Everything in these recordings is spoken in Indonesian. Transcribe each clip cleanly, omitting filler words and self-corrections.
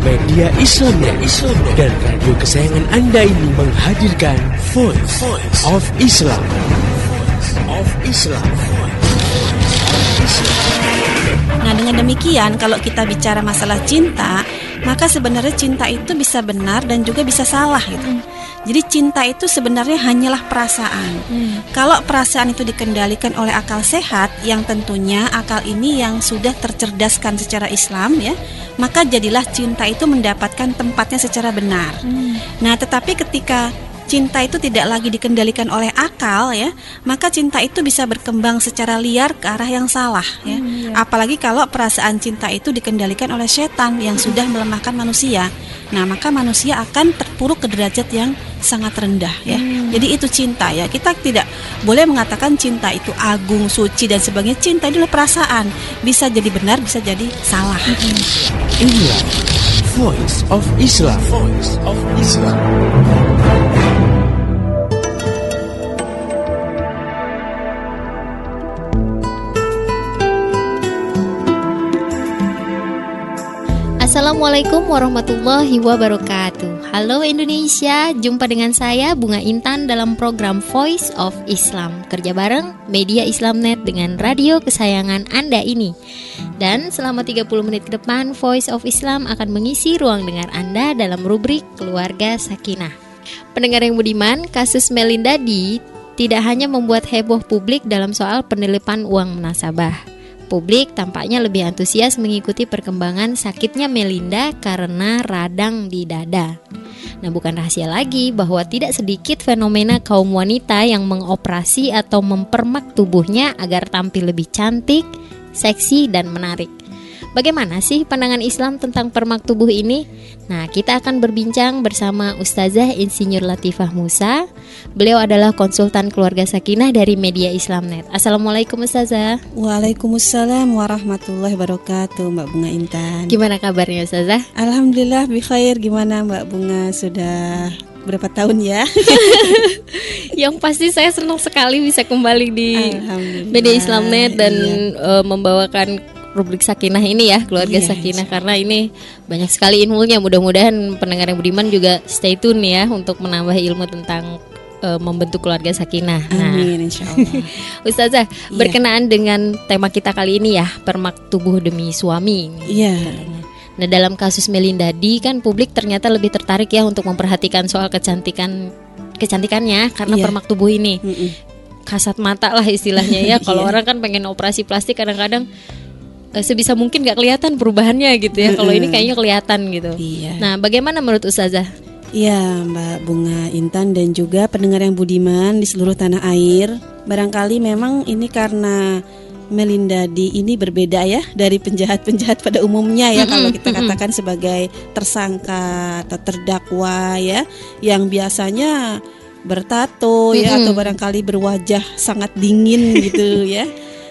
Media Islamnet dan radio kesayangan Anda ini menghadirkan Voice of Islam. Nah, dengan demikian kalau kita bicara masalah cinta, maka sebenarnya cinta itu bisa benar dan juga bisa salah gitu. Jadi cinta itu sebenarnya hanyalah perasaan. Kalau perasaan itu dikendalikan oleh akal sehat, yang tentunya akal ini yang sudah tercerdaskan secara Islam ya, maka jadilah cinta itu mendapatkan tempatnya secara benar. Nah, tetapi ketika cinta itu tidak lagi dikendalikan oleh akal ya, maka cinta itu bisa berkembang secara liar ke arah yang salah ya. Apalagi kalau perasaan cinta itu dikendalikan oleh setan yang sudah melemahkan manusia. Nah, maka manusia akan terpuruk ke derajat yang sangat rendah ya. Jadi itu cinta ya. Kita tidak boleh mengatakan cinta itu agung, suci dan sebagainya. Cinta itu adalah perasaan. Bisa jadi benar, bisa jadi salah. Inilah Voice of Islam. Assalamualaikum warahmatullahi wabarakatuh. Halo Indonesia, jumpa dengan saya Bunga Intan dalam program Voice of Islam. Kerja bareng Media Islamnet dengan radio kesayangan Anda ini. Dan selama 30 menit ke depan, Voice of Islam akan mengisi ruang dengar Anda dalam rubrik Keluarga Sakinah. Pendengar yang budiman, kasus Melinda D tidak hanya membuat heboh publik dalam soal penelipan uang nasabah. Publik tampaknya lebih antusias mengikuti perkembangan sakitnya Melinda karena radang di dada. Nah, bukan rahasia lagi bahwa tidak sedikit fenomena kaum wanita yang mengoperasi atau mempermak tubuhnya agar tampil lebih cantik, seksi, dan menarik. Bagaimana sih pandangan Islam tentang permak tubuh ini? Nah, kita akan berbincang bersama Ustazah Insinyur Latifah Musa. Beliau adalah konsultan keluarga sakinah dari Media Islamnet. Assalamualaikum Ustazah. Waalaikumsalam warahmatullahi wabarakatuh, Mbak Bunga Intan. Gimana kabarnya Ustazah? Alhamdulillah bikhair. Gimana Mbak Bunga, sudah berapa tahun ya? Yang pasti saya senang sekali bisa kembali di Media Islamnet dan membawakan rubrik Sakinah ini ya, keluarga Sakinah, karena ini banyak sekali ilmunya. Mudah-mudahan pendengar yang budiman juga stay tune ya untuk menambah ilmu tentang membentuk keluarga Sakinah. Amin, insyaallah. Ustazah, berkenaan dengan tema kita kali ini ya, permak tubuh demi suami. Iya. Nah, dalam kasus Melinda D kan publik ternyata lebih tertarik ya untuk memperhatikan soal kecantikannya karena permak tubuh ini. Kasat mata lah istilahnya ya. Kalau orang kan pengen operasi plastik kadang-kadang sebisa mungkin gak kelihatan perubahannya gitu ya. Kalau ini kayaknya kelihatan gitu. Nah, bagaimana menurut Ustazah? Iya, Mbak Bunga Intan dan juga pendengar yang budiman di seluruh tanah air. Barangkali memang ini karena Melinda D ini berbeda ya dari penjahat-penjahat pada umumnya ya, kalau kita katakan sebagai tersangka atau terdakwa ya, yang biasanya bertato ya atau barangkali berwajah sangat dingin gitu ya.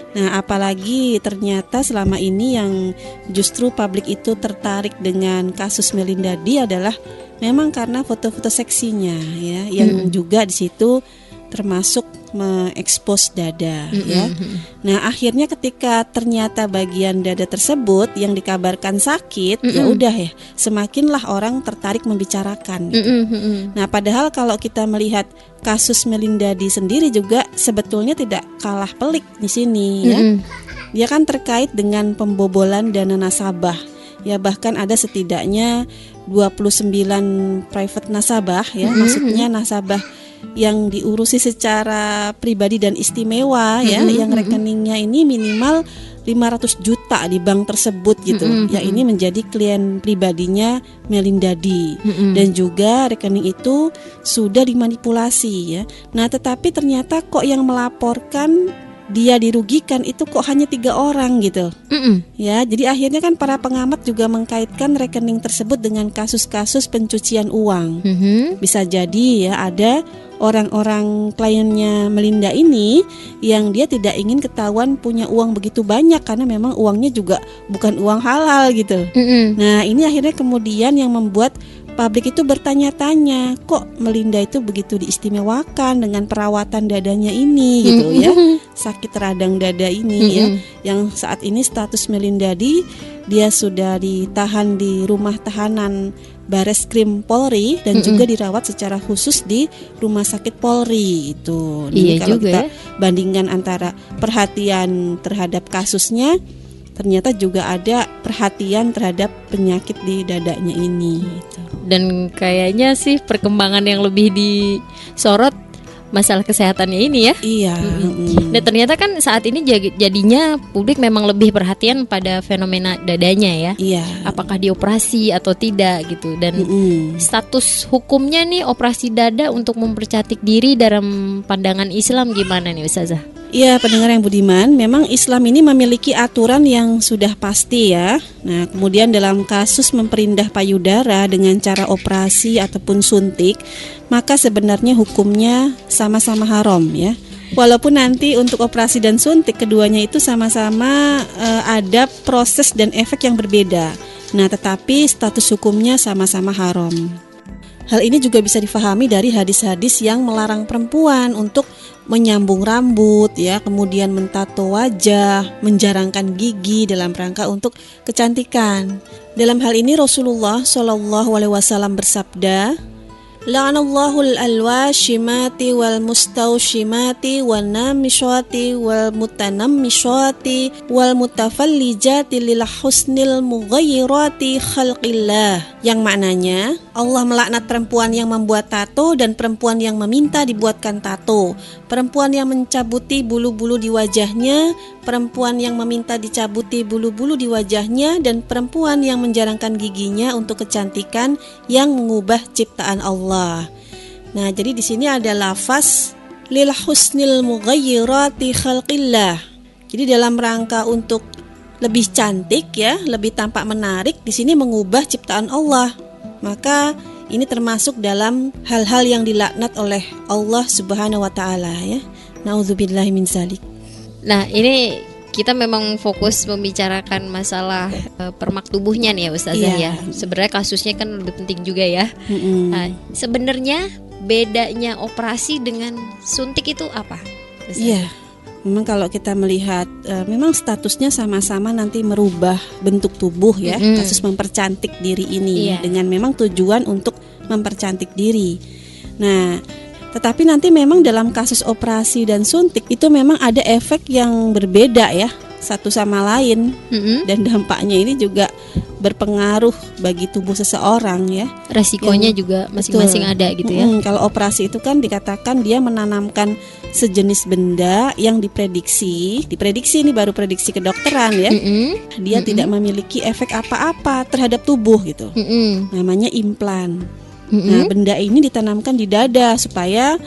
Nah, apalagi ternyata selama ini yang justru publik itu tertarik dengan kasus Melinda D adalah memang karena foto-foto seksinya ya, yang juga di situ termasuk mengekspos dada ya. Nah, akhirnya ketika ternyata bagian dada tersebut yang dikabarkan sakit, ya udah ya, semakinlah orang tertarik membicarakan gitu. Nah, padahal kalau kita melihat kasus Melinda D sendiri juga sebetulnya tidak kalah pelik di sini ya. Dia kan terkait dengan pembobolan dana nasabah. Ya, bahkan ada setidaknya 29 private nasabah ya, maksudnya nasabah yang diurusi secara pribadi dan istimewa ya, yang rekeningnya ini minimal 500 juta di bank tersebut gitu. Ya, ini menjadi klien pribadinya Melinda D. Dan juga rekening itu sudah dimanipulasi ya. Nah, tetapi ternyata kok yang melaporkan dia dirugikan itu kok hanya 3 orang gitu. Ya, jadi akhirnya kan para pengamat juga mengkaitkan rekening tersebut dengan kasus-kasus pencucian uang. Bisa jadi ya ada orang-orang kliennya Melinda ini yang dia tidak ingin ketahuan punya uang begitu banyak karena memang uangnya juga bukan uang halal gitu. Nah, ini akhirnya kemudian yang membuat publik itu bertanya-tanya, kok Melinda itu begitu diistimewakan dengan perawatan dadanya ini gitu ya, sakit radang dada ini ya, yang saat ini status Melinda dia sudah ditahan di rumah tahanan Bareskrim Polri dan juga dirawat secara khusus di Rumah Sakit Polri itu. Jadi Iya kalau juga kita ya. bandingkan antara perhatian terhadap kasusnya, ternyata juga ada perhatian terhadap penyakit di dadanya ini gitu. Dan kayaknya sih perkembangan yang lebih disorot masalah kesehatannya ini ya. Iya. Dan ternyata kan saat ini jadinya publik memang lebih perhatian pada fenomena dadanya ya. Iya. Apakah dioperasi atau tidak gitu. Dan status hukumnya nih operasi dada untuk mempercantik diri dalam pandangan Islam gimana nih Ustazah? Iya, pendengar yang budiman, memang Islam ini memiliki aturan yang sudah pasti ya. Nah, kemudian dalam kasus memperindah payudara dengan cara operasi ataupun suntik, maka sebenarnya hukumnya sama-sama haram ya. Walaupun nanti untuk operasi dan suntik keduanya itu sama-sama ada proses dan efek yang berbeda. Nah, tetapi status hukumnya sama-sama haram. Hal ini juga bisa difahami dari hadis-hadis yang melarang perempuan untuk menyambung rambut ya, kemudian mentato wajah, menjarangkan gigi dalam rangka untuk kecantikan. Dalam hal ini Rasulullah SAW bersabda, "La'anallahu al-alwashimati wal mustawshimati wan namishati wal mutanammishati wal mutafallijati lil husnil mughayyirati khalqillah." Yang maknanya Allah melaknat perempuan yang membuat tato dan perempuan yang meminta dibuatkan tato, perempuan yang mencabuti bulu-bulu di wajahnya, perempuan yang meminta dicabuti bulu-bulu di wajahnya, dan perempuan yang menjarangkan giginya untuk kecantikan yang mengubah ciptaan Allah. Nah, jadi di sini ada lafaz lil husnil mughayyirati khalqillah. Jadi dalam rangka untuk lebih cantik ya, lebih tampak menarik, di sini mengubah ciptaan Allah. Maka ini termasuk dalam hal-hal yang dilaknat oleh Allah Subhanahu wa taala ya. Nauzubillahi min zalik. Nah, ini kita memang fokus membicarakan masalah permak tubuhnya nih ya Ustazah ya. Sebenarnya kasusnya kan lebih penting juga ya. Nah, sebenarnya bedanya operasi dengan suntik itu apa? Iya. Memang kalau kita melihat memang statusnya sama-sama nanti merubah bentuk tubuh ya, kasus mempercantik diri ini dengan memang tujuan untuk mempercantik diri. Nah, tetapi nanti memang dalam kasus operasi dan suntik itu memang ada efek yang berbeda ya, satu sama lain, dan dampaknya ini juga berpengaruh bagi tubuh seseorang ya. Resikonya juga masing-masing ada gitu ya. Kalau operasi itu kan dikatakan dia menanamkan sejenis benda yang diprediksi ini baru prediksi kedokteran ya. Dia tidak memiliki efek apa-apa terhadap tubuh gitu. Namanya implan. Nah, benda ini ditanamkan di dada supaya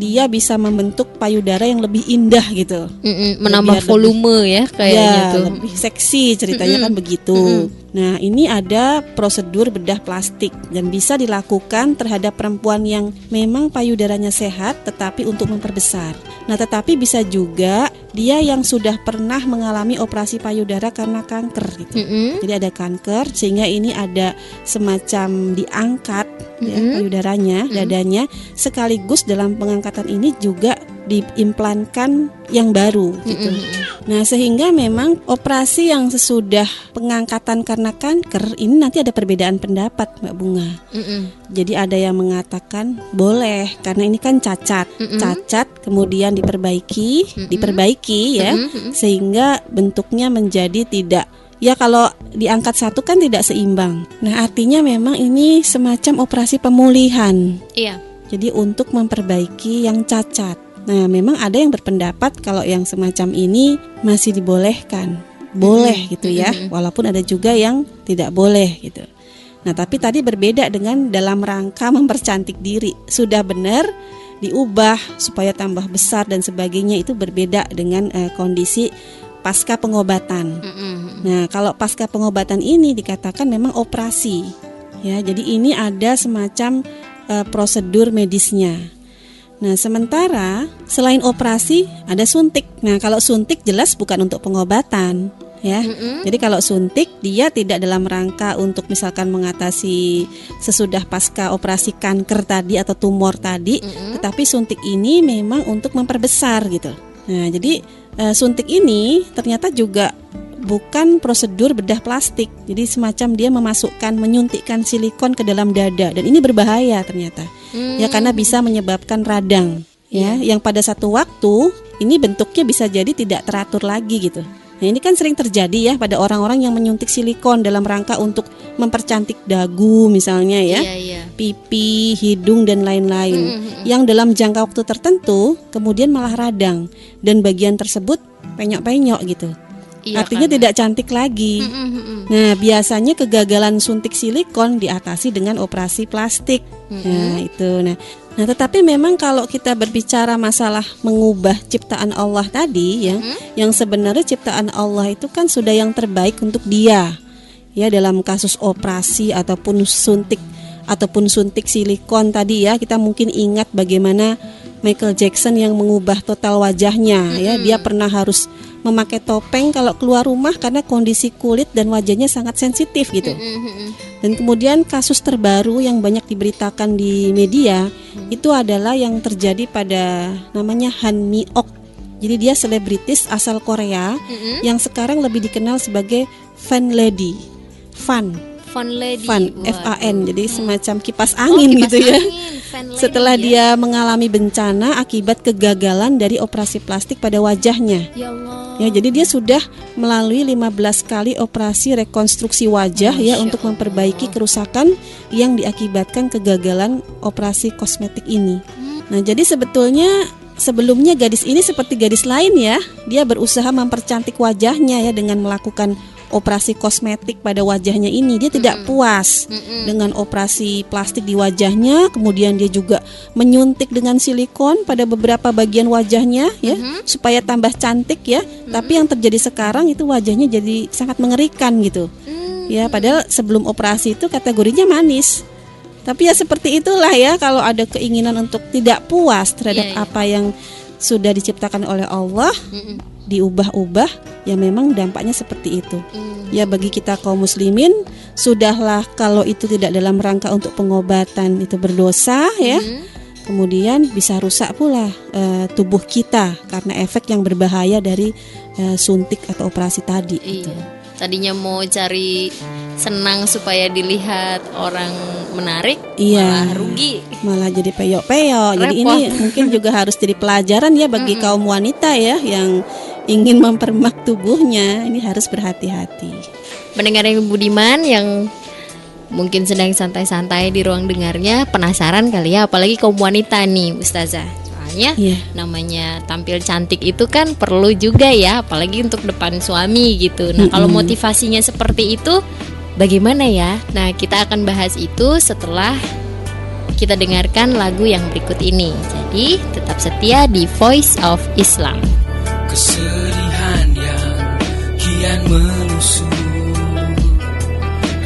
dia bisa membentuk payudara yang lebih indah gitu, menambah volume ya kayaknya tuh. Lebih seksi ceritanya kan begitu. Nah, ini ada prosedur bedah plastik dan bisa dilakukan terhadap perempuan yang memang payudaranya sehat tetapi untuk memperbesar. Nah, tetapi bisa juga dia yang sudah pernah mengalami operasi payudara karena kanker gitu. Jadi ada kanker sehingga ini ada semacam diangkat ya, payudaranya, dadanya, sekaligus dalam pengangkatan ini juga diimplankan yang baru gitu. Nah, sehingga memang operasi yang sesudah pengangkatan karena kanker ini nanti ada perbedaan pendapat Mbak Bunga. Jadi ada yang mengatakan boleh karena ini kan cacat, kemudian diperbaiki ya, sehingga bentuknya menjadi tidak, ya kalau diangkat satu kan tidak seimbang. Nah, artinya memang ini semacam operasi pemulihan. Iya. Jadi untuk memperbaiki yang cacat. Nah, memang ada yang berpendapat kalau yang semacam ini masih dibolehkan. Boleh gitu ya, walaupun ada juga yang tidak boleh gitu. Nah, tapi tadi berbeda dengan dalam rangka mempercantik diri. Sudah benar diubah supaya tambah besar dan sebagainya, itu berbeda dengan kondisi pasca pengobatan. Nah, kalau pasca pengobatan ini dikatakan memang operasi. Ya, jadi ini ada semacam prosedur medisnya. Nah, sementara selain operasi ada suntik. Nah, kalau suntik jelas bukan untuk pengobatan. ya. Jadi kalau suntik dia tidak dalam rangka untuk misalkan mengatasi sesudah pasca operasi kanker tadi atau tumor tadi, tetapi suntik ini memang untuk memperbesar gitu. Nah, jadi suntik ini ternyata juga bukan prosedur bedah plastik. Jadi semacam dia menyuntikkan silikon ke dalam dada, dan ini berbahaya ternyata. Ya, karena bisa menyebabkan radang, ya, yang pada satu waktu ini bentuknya bisa jadi tidak teratur lagi gitu. Nah, ini kan sering terjadi ya pada orang-orang yang menyuntik silikon dalam rangka untuk mempercantik dagu misalnya ya, pipi, hidung dan lain-lain. Yang dalam jangka waktu tertentu kemudian malah radang dan bagian tersebut penyok-penyok gitu. Artinya tidak cantik lagi. Nah, biasanya kegagalan suntik silikon diatasi dengan operasi plastik. Nah, itu. Nah, tetapi memang kalau kita berbicara masalah mengubah ciptaan Allah tadi ya, yang sebenarnya ciptaan Allah itu kan sudah yang terbaik untuk dia. Ya, dalam kasus operasi ataupun suntik silikon tadi ya, kita mungkin ingat bagaimana Michael Jackson yang mengubah total wajahnya ya. Dia pernah harus memakai topeng kalau keluar rumah karena kondisi kulit dan wajahnya sangat sensitif gitu. Dan kemudian kasus terbaru yang banyak diberitakan di media itu adalah yang terjadi pada namanya Han Mi-ok. Jadi dia selebritis asal Korea yang sekarang lebih dikenal sebagai Fan Lady. Fan F-A-N, jadi semacam kipas angin gitu ya. Setelah dia mengalami bencana akibat kegagalan dari operasi plastik pada wajahnya. Ya, jadi dia sudah melalui 15 kali operasi rekonstruksi wajah ya untuk memperbaiki kerusakan yang diakibatkan kegagalan operasi kosmetik ini. Nah, jadi sebelumnya gadis ini seperti gadis lain ya, dia berusaha mempercantik wajahnya ya dengan melakukan operasi kosmetik pada wajahnya ini. Dia tidak puas dengan operasi plastik di wajahnya, kemudian dia juga menyuntik dengan silikon pada beberapa bagian wajahnya ya supaya tambah cantik ya. Tapi yang terjadi sekarang itu wajahnya jadi sangat mengerikan gitu. Ya, padahal sebelum operasi itu kategorinya manis. Tapi ya seperti itulah ya, kalau ada keinginan untuk tidak puas terhadap apa yang sudah diciptakan oleh Allah, diubah-ubah, ya memang dampaknya seperti itu. Ya, bagi kita kaum muslimin, sudahlah kalau itu tidak dalam rangka untuk pengobatan itu berdosa ya. Kemudian bisa rusak pula tubuh kita karena efek yang berbahaya dari suntik atau operasi tadi. Gitu. Tadinya mau cari senang supaya dilihat orang menarik, malah rugi, malah jadi peyok-peyok. Jadi ini mungkin juga harus jadi pelajaran ya bagi kaum wanita ya yang ingin mempermak tubuhnya. Ini harus berhati-hati. Pendengar yang budiman yang mungkin sedang santai-santai di ruang dengarnya, penasaran kali ya, apalagi kaum wanita nih Ustazah. Namanya tampil cantik itu kan perlu juga ya, apalagi untuk depan suami gitu. Nah, kalau motivasinya seperti itu bagaimana ya? Nah, kita akan bahas itu setelah kita dengarkan lagu yang berikut ini. Jadi, tetap setia di Voice of Islam. Kesedihan yang kian menusuk,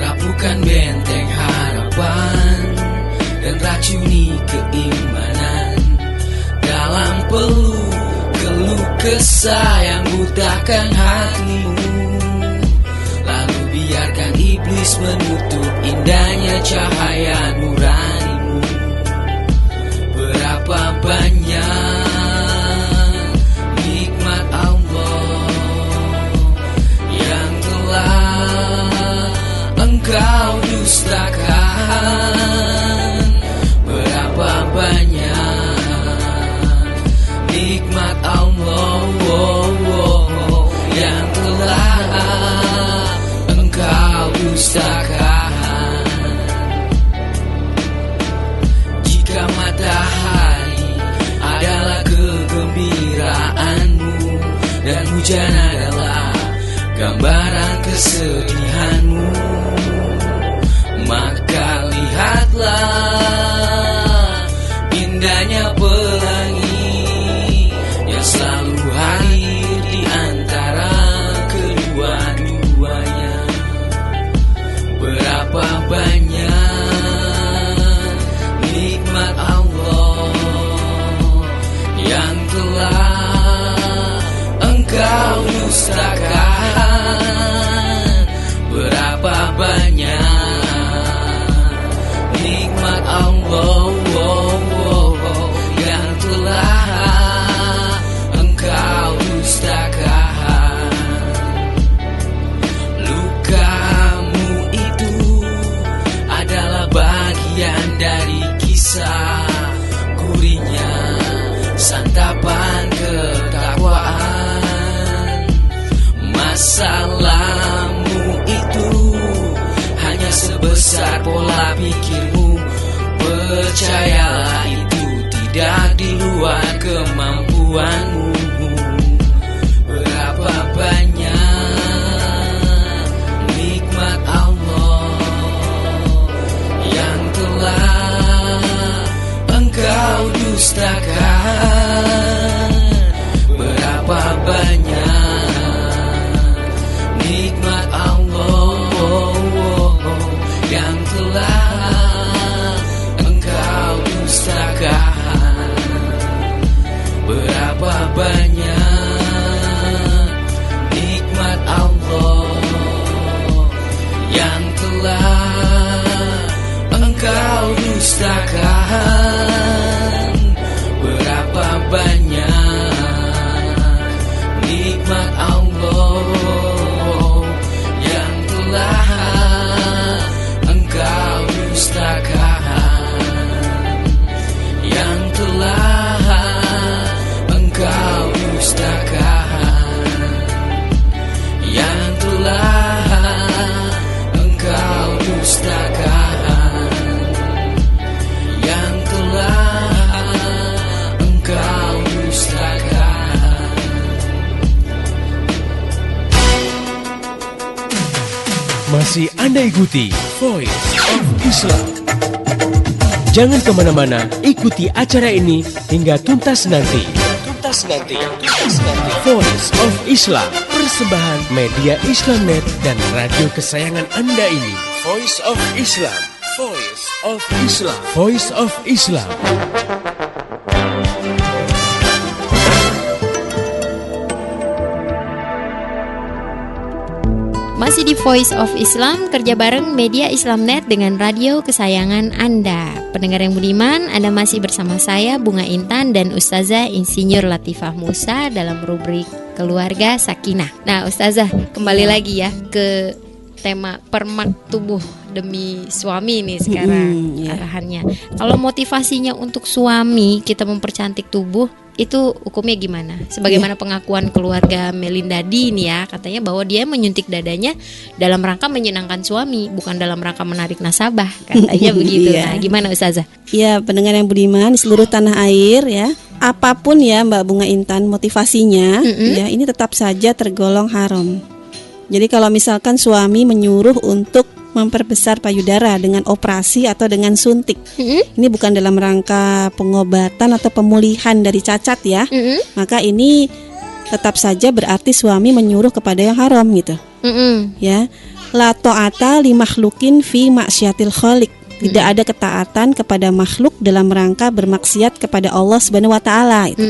rapuhkan benteng harapan dan racuni keimanan. Dalam keluh kesah yang butakan hatimu, lalu biarkan iblis menutup indahnya cahaya nuranimu. Berapa banyak nikmat Allah yang telah engkau dustakan. Berapa banyak nikmat Allah yang telah engkau dustakan. Jika matahari adalah kegembiraanmu dan hujan adalah gambaran kesedihanmu, maka lihatlah indahnya pelangi yang selalu hadir di antara kedua-duanya. Berapa banyak nikmat Allah yang telah engkau dustakan. pikirmu. Percayalah itu tidak di luar kemampuanmu. Berapa banyak nikmat Allah yang telah engkau dustakan. Berapa banyak nikmat Allah yang telah engkau dustakan. Berapa banyak nikmat Allah yang telah engkau dustakan. Berapa banyak nikmat Allah yang telah engkau dustakan. Yang telah engkau dustakan. Yang telah engkau dustakan. Yang telah engkau dustakan. Masih Anda ikuti Voice of Islam. Jangan kemana-mana, ikuti acara ini hingga tuntas nanti. Voice of Islam, persembahan media Islamnet dan radio kesayangan Anda ini. Voice of Islam, Voice of Islam, Voice of Islam. Masih di Voice of Islam, kerja bareng media Islamnet dengan radio kesayangan Anda. Pendengar yang budiman, Anda masih bersama saya Bunga Intan dan Ustazah Insinyur Latifah Musa dalam rubrik Keluarga Sakinah. Nah Ustazah, kembali lagi ya ke tema permak tubuh demi suami nih sekarang arahannya. Kalau motivasinya untuk suami kita mempercantik tubuh, itu hukumnya gimana? Sebagaimana pengakuan keluarga Melinda D ini ya, katanya bahwa dia menyuntik dadanya dalam rangka menyenangkan suami, bukan dalam rangka menarik nasabah, katanya begitu. Nah, gimana Ustazah? Ya, pendengar yang budiman di seluruh tanah air ya, apapun ya Mbak Bunga Intan motivasinya, ya ini tetap saja tergolong haram. Jadi kalau misalkan suami menyuruh untuk memperbesar payudara dengan operasi atau dengan suntik, ini bukan dalam rangka pengobatan atau pemulihan dari cacat ya, maka ini tetap saja berarti suami menyuruh kepada yang haram gitu. Ya, la ta'ata li makhlukin fi maksiatil khaliq. Tidak ada ketaatan kepada makhluk dalam rangka bermaksiat kepada Allah Subhanahu wa taala itu.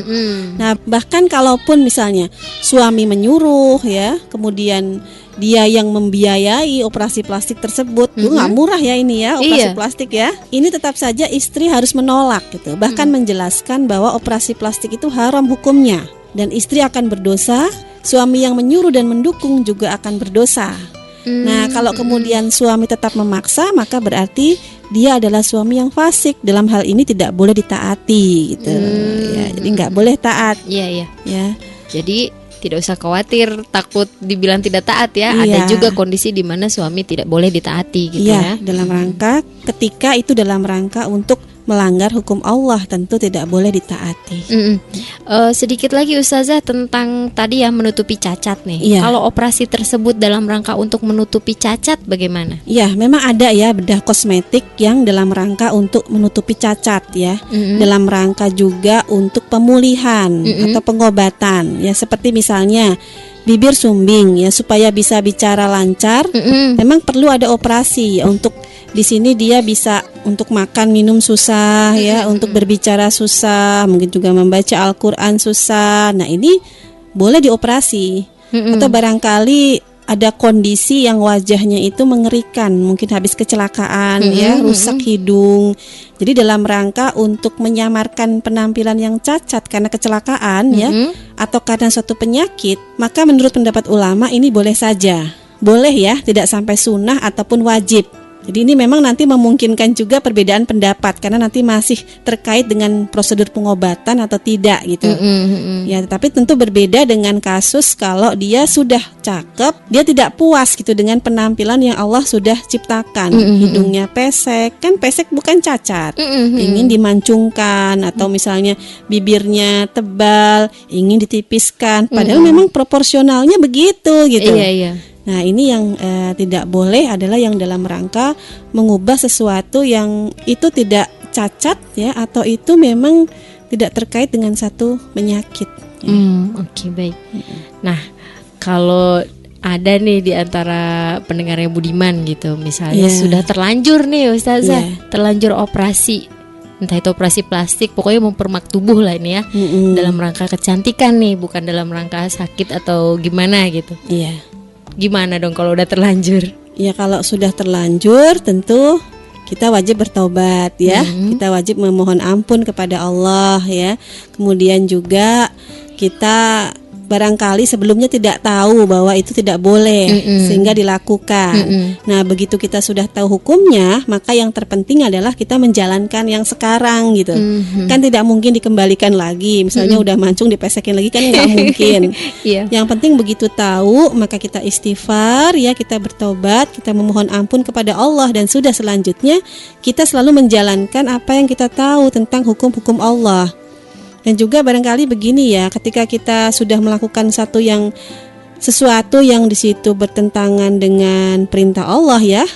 Nah, bahkan kalaupun misalnya suami menyuruh ya, kemudian dia yang membiayai operasi plastik tersebut, nggak murah ya ini ya operasi plastik ya. Ini tetap saja istri harus menolak gitu. Bahkan menjelaskan bahwa operasi plastik itu haram hukumnya dan istri akan berdosa, suami yang menyuruh dan mendukung juga akan berdosa. Nah, kalau kemudian suami tetap memaksa, maka berarti dia adalah suami yang fasik. Dalam hal ini tidak boleh ditaati gitu. Ya, jadi nggak boleh taat. Iya. Ya. Jadi tidak usah khawatir takut dibilang tidak taat ya. Ada juga kondisi di mana suami tidak boleh ditaati gitu ya. Dalam rangka ketika itu dalam rangka untuk melanggar hukum Allah, tentu tidak boleh ditaati. Sedikit lagi Ustazah tentang tadi ya menutupi cacat nih. Kalau operasi tersebut dalam rangka untuk menutupi cacat bagaimana? Ya, memang ada ya bedah kosmetik yang dalam rangka untuk menutupi cacat ya. Dalam rangka juga untuk pemulihan atau pengobatan ya, seperti misalnya bibir sumbing ya, supaya bisa bicara lancar, memang perlu ada operasi ya, untuk di sini dia bisa untuk makan minum susah ya, untuk berbicara susah, mungkin juga membaca Al-Quran susah. Nah ini boleh dioperasi. Atau barangkali ada kondisi yang wajahnya itu mengerikan, mungkin habis kecelakaan ya, rusak hidung. Jadi dalam rangka untuk menyamarkan penampilan yang cacat karena kecelakaan ya, atau karena suatu penyakit, maka menurut pendapat ulama ini boleh saja. Boleh ya, tidak sampai sunnah ataupun wajib. Jadi ini memang nanti memungkinkan juga perbedaan pendapat karena nanti masih terkait dengan prosedur pengobatan atau tidak gitu. Ya, tapi tentu berbeda dengan kasus kalau dia sudah cakep, dia tidak puas gitu dengan penampilan yang Allah sudah ciptakan. Hidungnya pesek, kan pesek bukan cacat. Ingin dimancungkan atau misalnya bibirnya tebal, ingin ditipiskan. Padahal memang proporsionalnya begitu gitu. Iya. Nah, ini yang tidak boleh adalah yang dalam rangka mengubah sesuatu yang itu tidak cacat ya, atau itu memang tidak terkait dengan satu penyakit. Oke, baik. Nah, kalau ada nih di antara pendengar yang budiman gitu, misalnya sudah terlanjur nih Ustazah, terlanjur operasi, entah itu operasi plastik, pokoknya mempermak tubuh lah ini ya, dalam rangka kecantikan nih, bukan dalam rangka sakit atau gimana gitu. Iya. Gimana dong kalau udah terlanjur? Ya, kalau sudah terlanjur tentu kita wajib bertaubat ya. Kita wajib memohon ampun kepada Allah ya. Kemudian juga kita barangkali sebelumnya tidak tahu bahwa itu tidak boleh sehingga dilakukan. Nah, begitu kita sudah tahu hukumnya, maka yang terpenting adalah kita menjalankan yang sekarang gitu. Kan tidak mungkin dikembalikan lagi. Misalnya udah mancung dipesekin lagi kan nggak mungkin. Yang penting begitu tahu, maka kita istighfar ya, kita bertobat, kita memohon ampun kepada Allah, dan sudah selanjutnya kita selalu menjalankan apa yang kita tahu tentang hukum-hukum Allah. Dan juga barangkali begini ya, ketika kita sudah melakukan sesuatu yang di situ bertentangan dengan perintah Allah ya,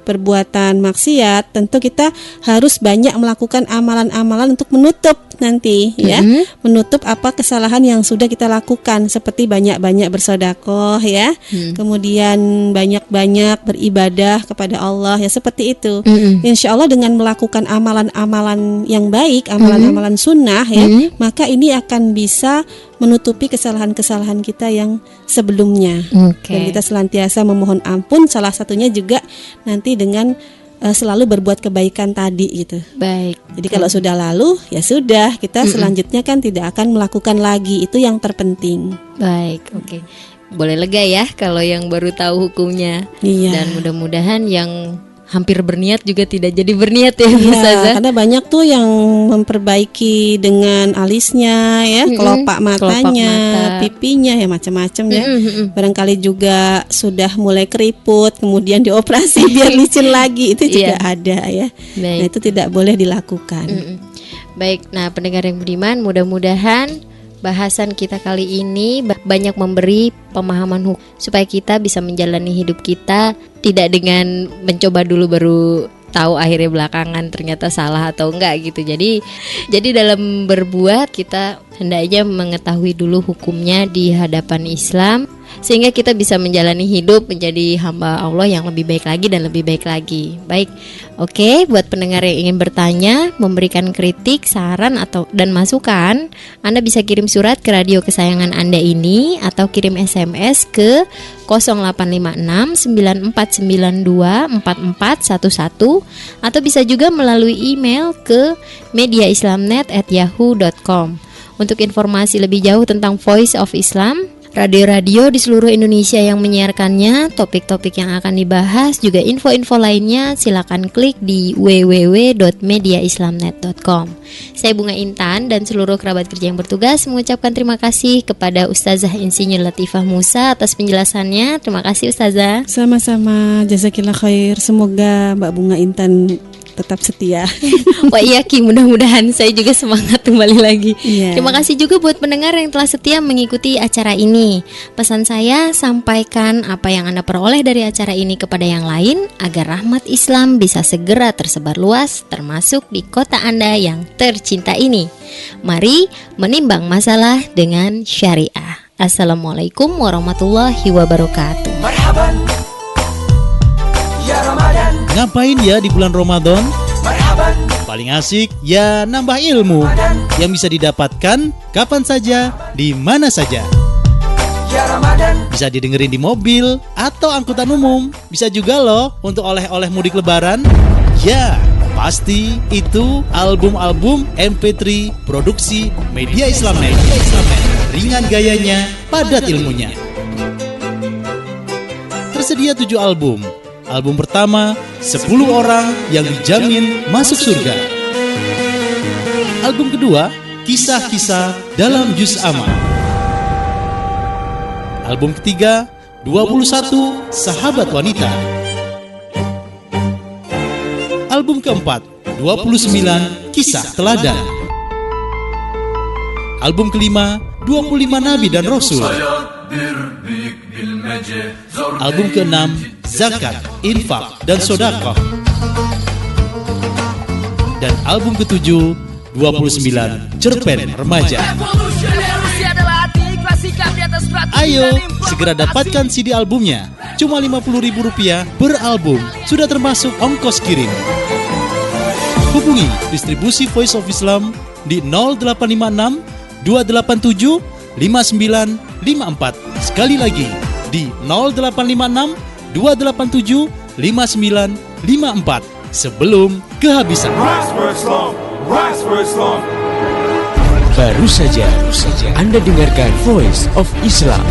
perbuatan maksiat, tentu kita harus banyak melakukan amalan-amalan untuk menutup nanti ya, menutup apa kesalahan yang sudah kita lakukan, seperti banyak-banyak bersedekah ya, kemudian banyak-banyak beribadah kepada Allah ya, seperti itu. Insya Allah dengan melakukan amalan-amalan yang baik, amalan-amalan sunnah ya, maka ini akan bisa menutupi kesalahan-kesalahan kita yang sebelumnya. Dan kita senantiasa memohon ampun, salah satunya juga nanti dengan selalu berbuat kebaikan tadi gitu. Baik. Jadi kalau sudah lalu ya sudah, kita selanjutnya kan tidak akan melakukan lagi, itu yang terpenting. Baik, oke. Boleh lega ya kalau yang baru tahu hukumnya. Iya. Dan mudah-mudahan yang hampir berniat juga tidak jadi berniat ya, Ustazah. Karena banyak tuh yang memperbaiki dengan alisnya ya, kelopak matanya, pipinya ya, macam-macam ya. Barangkali juga sudah mulai keriput, kemudian dioperasi biar licin lagi, itu juga ada ya. Nah, itu tidak boleh dilakukan. Baik, nah pendengar yang budiman, mudah-mudahan bahasan kita kali ini banyak memberi pemahaman hukum supaya kita bisa menjalani hidup kita tidak dengan mencoba dulu baru tahu akhirnya belakangan ternyata salah atau enggak gitu. Jadi dalam berbuat kita hendaknya mengetahui dulu hukumnya di hadapan Islam sehingga kita bisa menjalani hidup menjadi hamba Allah yang lebih baik lagi dan lebih baik lagi. Baik. Oke, buat pendengar yang ingin bertanya, memberikan kritik, saran dan masukan, Anda bisa kirim surat ke radio kesayangan Anda ini atau kirim SMS ke 0856 9492 4411 atau bisa juga melalui email ke mediaislamnet@yahoo.com. Untuk informasi lebih jauh tentang Voice of Islam, radio-radio di seluruh Indonesia yang menyiarkannya, topik-topik yang akan dibahas, juga info-info lainnya, silakan klik di www.mediaislamnet.com. Saya Bunga Intan dan seluruh kerabat kerja yang bertugas mengucapkan terima kasih kepada Ustazah Insinyur Latifah Musa atas penjelasannya. Terima kasih Ustazah. Sama-sama, jazakillah khair. Semoga Mbak Bunga Intan tetap setia. Wah iya Ki, mudah-mudahan saya juga semangat kembali lagi. Iya. Terima kasih juga buat pendengar yang telah setia mengikuti acara ini. Pesan saya, sampaikan apa yang Anda peroleh dari acara ini kepada yang lain agar rahmat Islam bisa segera tersebar luas, termasuk di kota Anda yang tercinta ini. Mari menimbang masalah dengan syariah. Assalamualaikum warahmatullahi wabarakatuh. Marhaban ya Ramadan. Ngapain ya di bulan Ramadan? Marhaban. Paling asik ya nambah ilmu yang bisa didapatkan kapan saja, di mana saja. Ya Ramadan. Bisa didengerin di mobil atau angkutan umum. Bisa juga loh untuk oleh-oleh mudik lebaran. Ya, pasti itu album-album MP3 produksi Media Islamnet. Ringan gayanya, padat ilmunya. Tersedia 7 album album pertama 10 orang yang dijamin masuk surga. Album kedua, Kisah-kisah dalam Juz Amma. Album ketiga, 21 Sahabat Wanita. Album keempat, 29 Kisah Teladan. Album kelima, 25 Nabi dan Rasul. Album keenam, Zakat, Infak, dan Sodaqah. Dan album ketujuh, 29 Cerpen Remaja. Ayo, segera dapatkan CD albumnya. Cuma Rp50.000 per album, sudah termasuk ongkos kirim. Hubungi distribusi Voice of Islam di 0856 287 5954. Sekali lagi di 0856 287 5954 sebelum kehabisan. Baru saja Anda dengarkan Voice of Islam.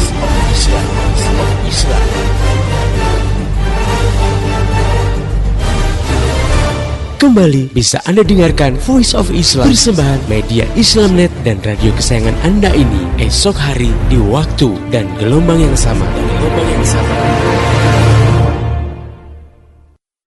Kembali bisa Anda dengarkan Voice of Islam persembahan media Islamnet dan radio kesayangan Anda ini esok hari di waktu dan gelombang yang sama.